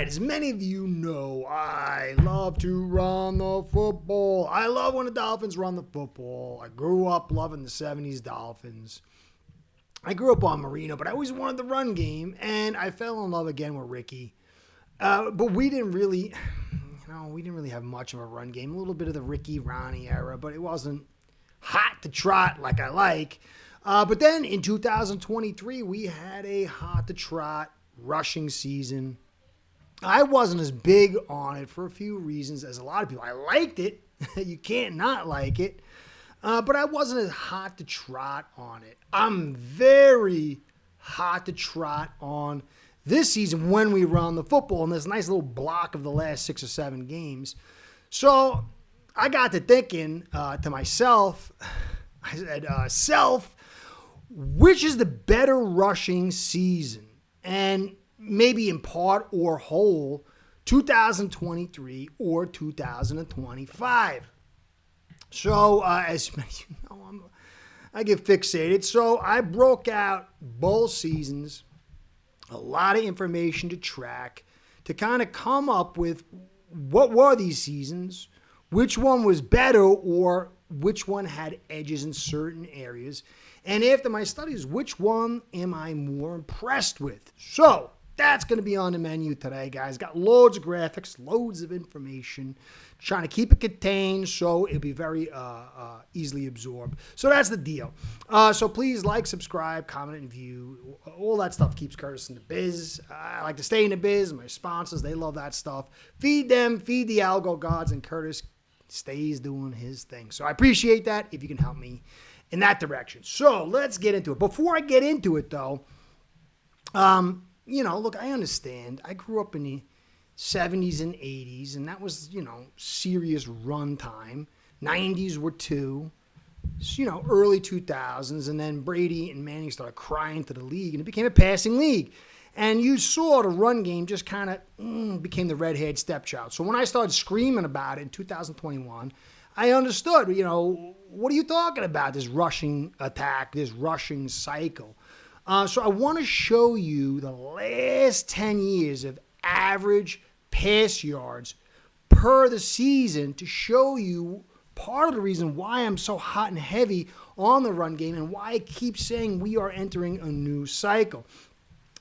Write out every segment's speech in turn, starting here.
right, as many of you know, I love to run the football. I love when the Dolphins run the football. I grew up loving the 70s Dolphins. I grew up on Marino, but I always wanted the run game, and I fell in love again with Ricky. But we didn't really have much of a run game. A little bit of the Ricky Ronnie era, but it wasn't hot to trot like I like. But then in 2023, we had a hot to trot rushing season. I wasn't as big on it for a few reasons as a lot of people. I liked it. You can't not like it. But I wasn't as hot to trot on it. I'm very hot to trot on this season when we run the football in this nice little block of the last 6 or 7 games. So I got to thinking to myself, I said, self, which is the better rushing season? And maybe in part or whole, 2023 or 2025. So, as many of you know, I get fixated. So I broke out both seasons, a lot of information to track, to kind of come up with what were these seasons, which one was better, or which one had edges in certain areas. And after my studies, which one am I more impressed with? So that's going to be on the menu today, guys. Got loads of graphics, loads of information. Trying to keep it contained so it'll be very easily absorbed. So that's the deal. So please like, subscribe, comment, and view. All that stuff keeps Curtis in the biz. I like to stay in the biz. My sponsors, they love that stuff. Feed them, feed the algo gods, and Curtis stays doing his thing. So I appreciate that if you can help me in that direction. So let's get into it. Before I get into it, though, look, I understand. I grew up in the 70s and 80s, and that was, serious run time. 90s were too. Early 2000s, and then Brady and Manning started crying to the league, and it became a passing league. And you saw the run game just kind of became the red-haired stepchild. So when I started screaming about it in 2021, I understood, what are you talking about, this rushing attack, this rushing cycle? So I want to show you the last 10 years of average pass yards per the season to show you part of the reason why I'm so hot and heavy on the run game and why I keep saying we are entering a new cycle.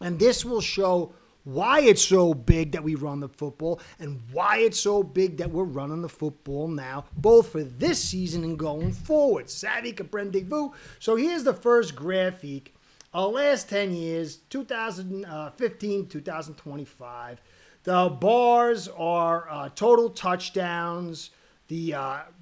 And this will show why it's so big that we run the football and why it's so big that we're running the football now, both for this season and going forward. Savvy, comprendez-vous? So here's the first graphic. Last 10 years, 2015, 2025. The bars are total touchdowns. The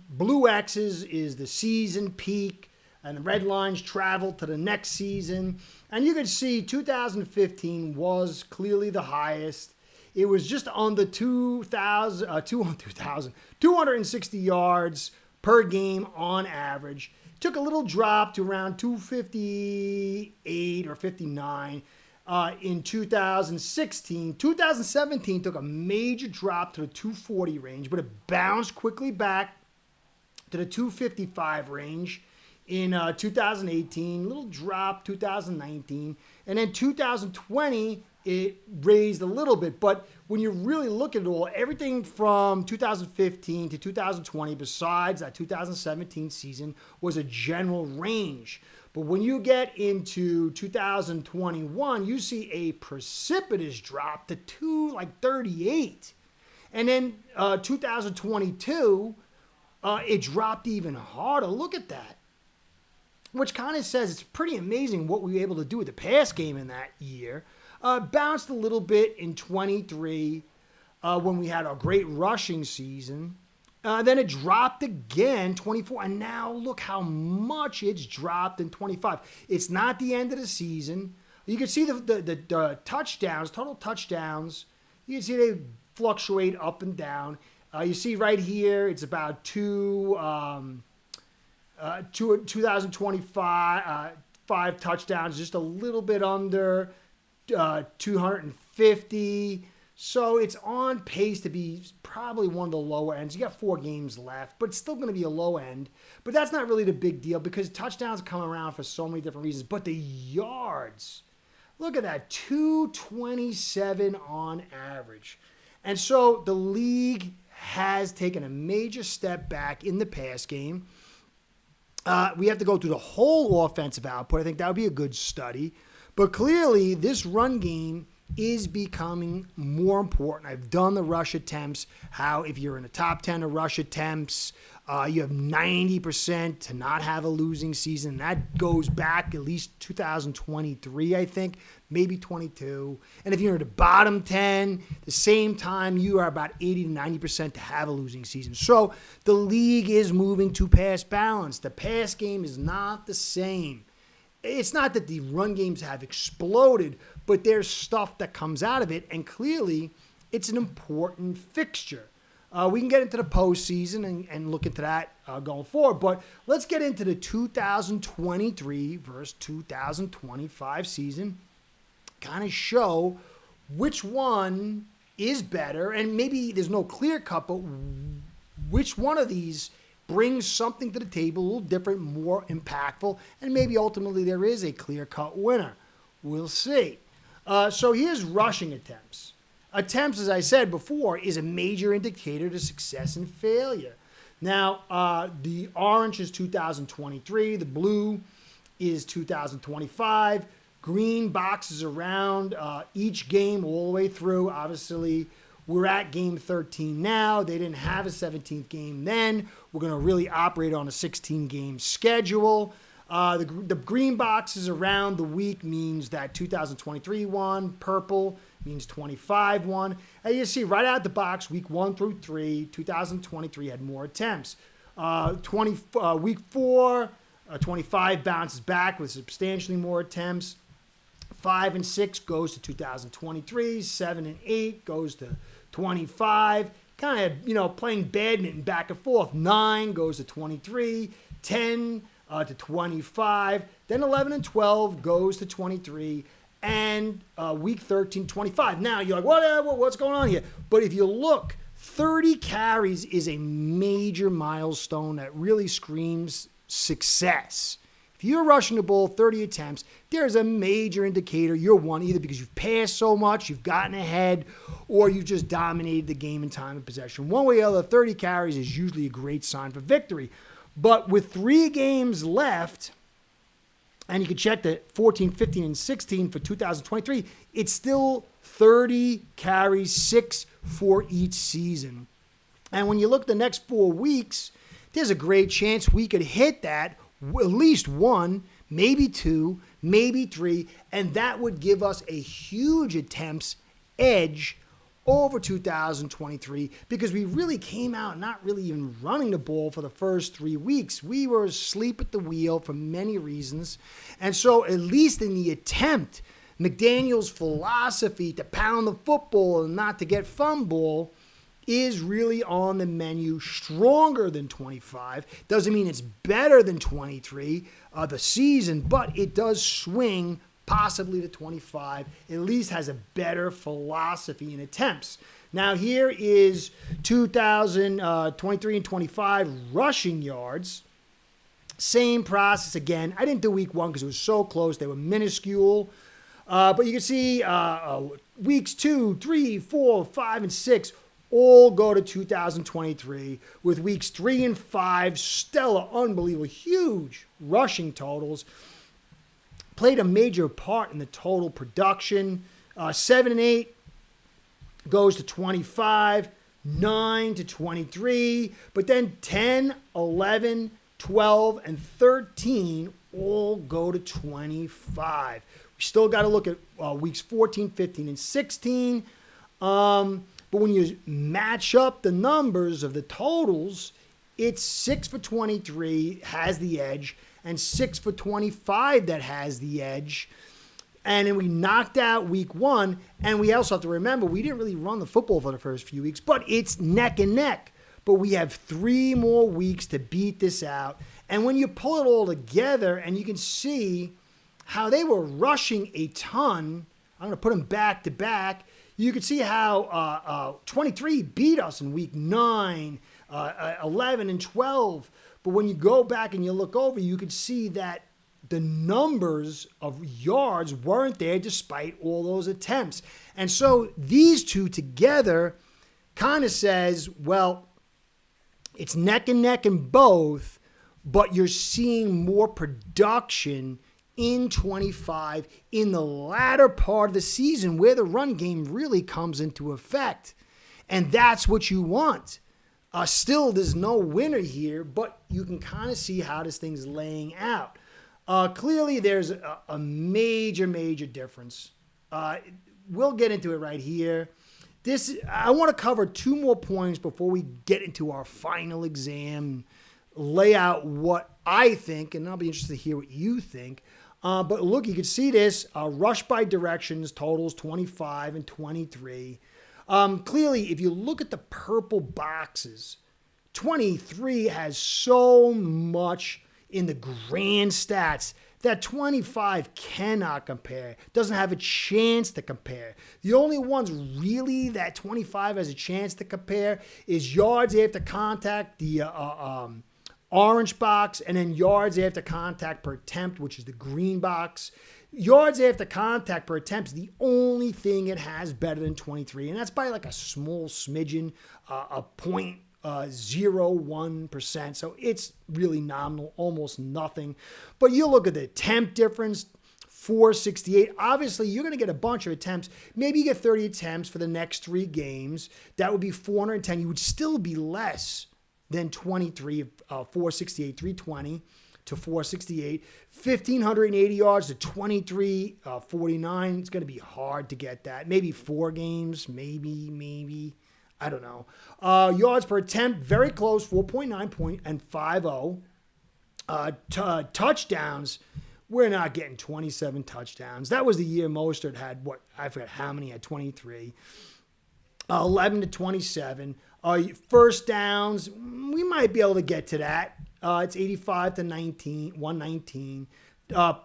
blue X's is the season peak, and the red lines travel to the next season. And you can see 2015 was clearly the highest. It was just under 260 yards per game on average. Took a little drop to around 258 or 59 in 2016. 2017 took a major drop to the 240 range, but it bounced quickly back to the 255 range in 2018. Little drop 2019. And then 2020, it raised a little bit. But when you really look at it all, everything from 2015 to 2020, besides that 2017 season, was a general range. But when you get into 2021, you see a precipitous drop to 238. And then 2022, it dropped even harder. Look at that. Which kind of says it's pretty amazing what we were able to do with the pass game in that year. Bounced a little bit in 23 when we had a great rushing season. Then it dropped again, 24. And now look how much it's dropped in 25. It's not the end of the season. You can see the touchdowns, total touchdowns. You can see they fluctuate up and down. You see right here, it's about 2025 5 touchdowns, just a little bit under 250. So it's on pace to be probably one of the lower ends. You got 4 games left, but it's still going to be a low end. But that's not really the big deal because touchdowns come around for so many different reasons. But the yards, Look at that, 227 on average. And so the league has taken a major step back in the pass game. We have to go through the whole offensive output. I think that would be a good study. But clearly, this run game is becoming more important. I've done the rush attempts, how if you're in the top 10 of rush attempts, you have 90% to not have a losing season. That goes back at least 2023, I think, maybe 22. And if you're in the bottom 10, the same time, you are about 80 to 90% to have a losing season. So the league is moving to pass balance. The pass game is not the same. It's not that the run games have exploded, but there's stuff that comes out of it, and clearly it's an important fixture. We can get into the postseason and look into that going forward, but let's get into the 2023 versus 2025 season, kind of show which one is better, and maybe there's no clear cut, but which one of these brings something to the table, a little different, more impactful, and maybe ultimately there is a clear-cut winner. We'll see. So here's rushing attempts. Attempts, as I said before, is a major indicator to success and failure. Now, the orange is 2023. The blue is 2025. Green boxes around each game all the way through. Obviously, we're at game 13 now. They didn't have a 17th game then. We're going to really operate on a 16-game schedule. The green boxes around the week means that 2023 won. Purple means 25 won. And you see right out the box, week 1 through 3, 2023 had more attempts. Week 4, 25 bounces back with substantially more attempts. 5 and 6 goes to 2023. 7 and 8 goes to 25. Kind of, playing badminton back and forth. 9 goes to 23. 10 to 25. Then 11 and 12 goes to 23. And week 13, 25. Now, you're like, what's going on here? But if you look, 30 carries is a major milestone that really screams success. If you're rushing the ball 30 attempts, there's a major indicator you're one, either because you've passed so much, you've gotten ahead, or you've just dominated the game in time of possession. One way or the other, 30 carries is usually a great sign for victory. But with 3 games left, and you can check the 14, 15, and 16 for 2023, it's still 30 carries, 6 for each season. And when you look at the next 4 weeks, there's a great chance we could hit that, at least 1, maybe 2, maybe 3, and that would give us a huge attempts edge over 2023 because we really came out not really even running the ball for the first 3 weeks. We were asleep at the wheel for many reasons. And so at least in the attempt, McDaniel's philosophy to pound the football and not to get fumble is really on the menu, stronger than 25. Doesn't mean it's better than 23 the season, but it does swing possibly to 25. At least has a better philosophy in attempts. Now here is 2023 and 25 rushing yards. Same process again. I didn't do week 1 because it was so close. They were minuscule. But you can see weeks 2, 3, 4, 5, and 6 all go to 2023 with weeks 3 and 5, stellar, unbelievable, huge rushing totals. Played a major part in the total production. 7 and 8 goes to 25, 9 to 23, but then 10, 11, 12, and 13 all go to 25. We still got to look at weeks 14, 15, and 16. But when you match up the numbers of the totals, it's 6 for 23 has the edge, and 6 for 25 that has the edge. And then we knocked out week 1, and we also have to remember we didn't really run the football for the first few weeks, but it's neck and neck. But we have 3 more weeks to beat this out. And when you pull it all together and you can see how they were rushing a ton, I'm going to put them back to back. You can see how 23 beat us in week 9, 11, and 12. But when you go back and you look over, you can see that the numbers of yards weren't there despite all those attempts. And so these two together kind of says, well, it's neck and neck in both, but you're seeing more production in 25 in the latter part of the season where the run game really comes into effect. And that's what you want. Still, there's no winner here, but you can kind of see how this thing's laying out. Clearly, there's a major, major difference. We'll get into it right here. I want to cover two more points before we get into our final exam, lay out what I think, and I'll be interested to hear what you think. But look, you can see this. Rush by directions, totals 25 and 23. Clearly, if you look at the purple boxes, 23 has so much in the grand stats that 25 cannot compare, doesn't have a chance to compare. The only ones really that 25 has a chance to compare is yards after contact, the orange box, and then yards after contact per attempt, which is the green box. Yards after contact per attempt is the only thing it has better than 23, and that's by like a small smidgen, a 0.01%. So it's really nominal, almost nothing. But you look at the attempt difference, 468. Obviously, you're going to get a bunch of attempts. Maybe you get 30 attempts for the next 3 games. That would be 410. You would still be less than 23, 468, 320 to 468. 1,580 yards to 23, 49. It's going to be hard to get that. Maybe 4 games, maybe. I don't know. Yards per attempt, very close, 4.9 and 5.0. Touchdowns, we're not getting 27 touchdowns. That was the year Mostert had, I forget how many, had 23. 11 to 27. First downs, we might be able to get to that. It's 85 to 119.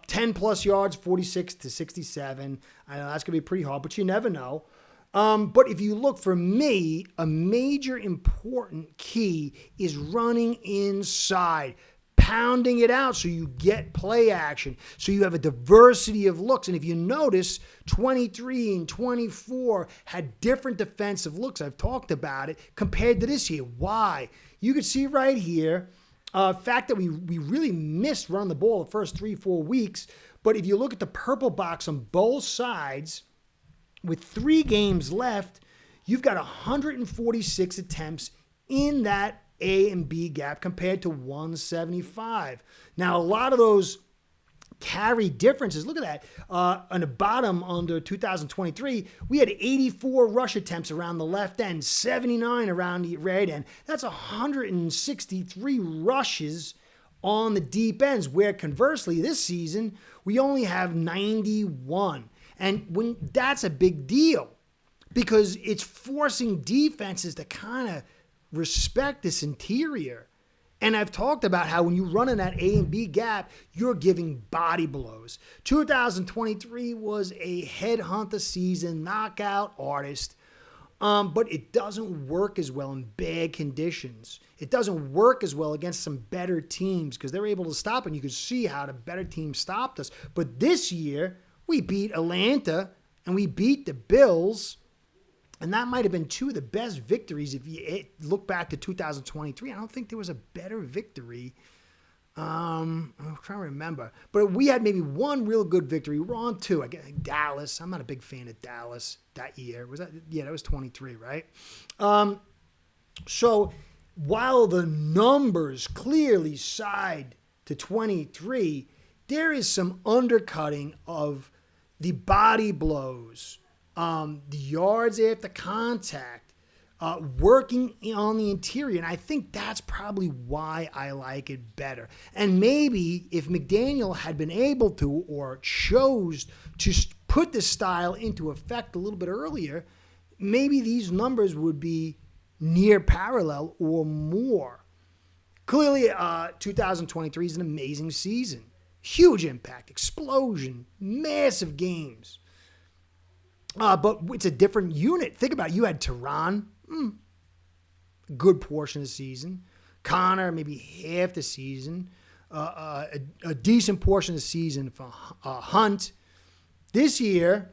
10 plus yards, 46 to 67. I know that's going to be pretty hard, but you never know. But if you look, for me, a major important key is running inside, pounding it out so you get play action, so you have a diversity of looks. And if you notice, 23 and 24 had different defensive looks. I've talked about it compared to this year. Why? You can see right here, fact that we really missed running the ball the first 3-4 weeks. But if you look at the purple box on both sides, with 3 games left, you've got 146 attempts in that A and B gap compared to 175. Now, a lot of those carry differences. Look at that. On the bottom under 2023, we had 84 rush attempts around the left end, 79 around the right end. That's 163 rushes on the deep ends, where conversely this season, we only have 91. And that's a big deal because it's forcing defenses to kind of respect this interior. And I've talked about how when you run in that A and B gap, you're giving body blows. 2023 was a headhunter season, knockout artist, but it doesn't work as well in bad conditions. It doesn't work as well against some better teams because they're able to stop, and you can see how the better team stopped us. But this year, we beat Atlanta and we beat the Bills, and that might have been 2 of the best victories if you look back to 2023. I don't think there was a better victory. I'm trying to remember. But we had maybe 1 real good victory. We're on 2. I guess Dallas. I'm not a big fan of Dallas that year. Was that? Yeah, that was 23, right? So while the numbers clearly side to 23, there is some undercutting of the body blows, the yards after contact, working on the interior. And I think that's probably why I like it better. And maybe if McDaniel had been able to or chose to put this style into effect a little bit earlier, maybe these numbers would be near parallel or more. Clearly, 2023 is an amazing season. Huge impact, explosion, massive games. But it's a different unit. Think about it. You had Tehran, good portion of the season. Connor, maybe half the season. a decent portion of the season for Hunt. This year,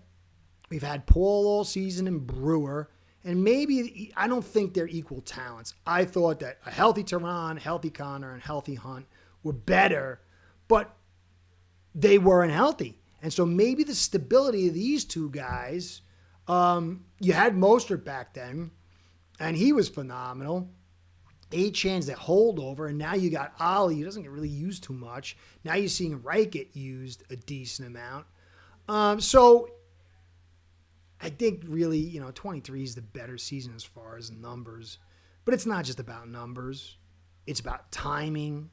we've had Paul all season and Brewer, and maybe I don't think they're equal talents. I thought that a healthy Teron, healthy Connor, and healthy Hunt were better, but they weren't healthy. And so maybe the stability of these two guys, you had Mostert back then, and he was phenomenal. 8 chance that holdover, and now you got Ollie, who doesn't get really used too much. Now you're seeing Wright get used a decent amount. So I think really, 23 is the better season as far as numbers. But it's not just about numbers. It's about timing.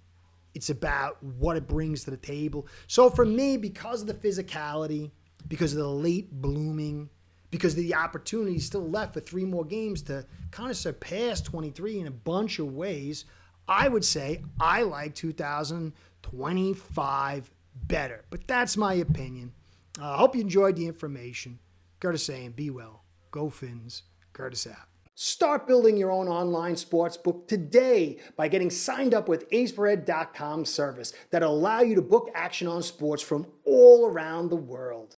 It's about what it brings to the table. So for me, because of the physicality, because of the late blooming, because of the opportunity still left for 3 more games to kind of surpass 23 in a bunch of ways, I would say I like 2025 better. But that's my opinion. I hope you enjoyed the information. Curtis saying, be well. Go Fins. Curtis out. Start building your own online sportsbook today by getting signed up with aceperhead.com service that'll allow you to book action on sports from all around the world.